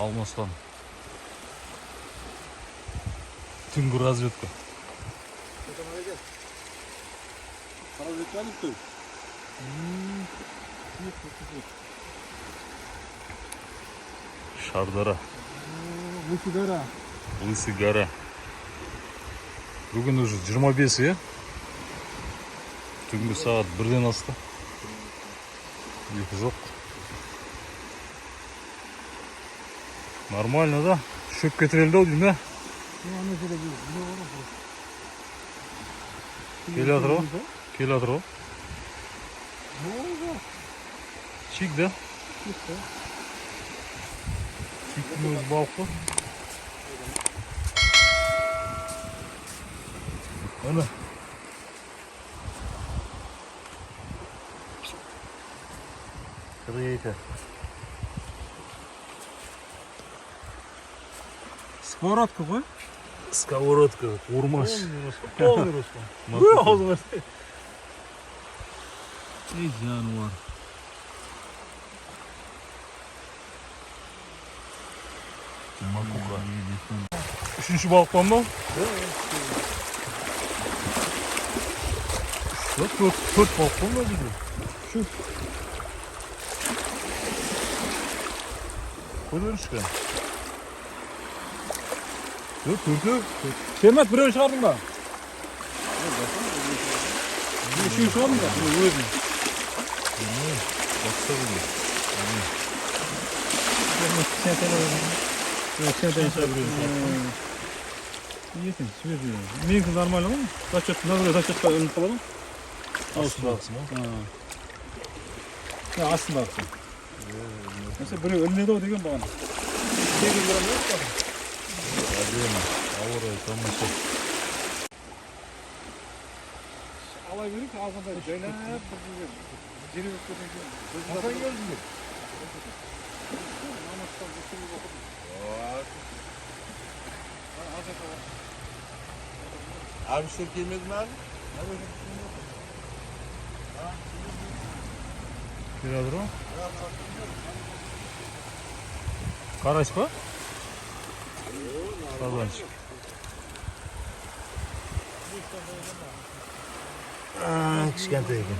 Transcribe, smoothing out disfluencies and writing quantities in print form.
Алмастан. Түнгі разведка. Шардара. Лысый гора. Бүгін уже 25, е? Түнгі сағат 1-ден асты. Ұйқы жоқ. Нормально, да? Шөпке тірелді ау деймін, да? Келе атыр ау? Келе атыр ау? Чик, да? Чиктің өзі балық па? Ана. Крейка. Сковородка ғой? Сковородка, урмаш. Полный Руслан. Ей, жануар. Макуха. Үшінші балық па мынау? Төрт балық па мынау бізде? Көрерішкі. Төрті? Сермат, біреуін шығардың ба? Үшеуін шығардың ба? Өзің. Бақса бұлды. Екен, свежий. Менікі нормально ғой? Зачетқа ілініп қалады ғой? Астындағысы ма? Астындағысы. Mesela біреу ілінеді ау деген баған. 8 грамм емес па? Әдемі, ауыр ай, тамаша. Алай берейік, алғанда жайлап бір жерге өткеннен кейін. Қашан келдіңдер? Намаздан өткеннен оқыдым. Abişler gelmedi mi abi? Келе атыр ау? Қарайс па? Сазанчик. Kışkent'e yakın.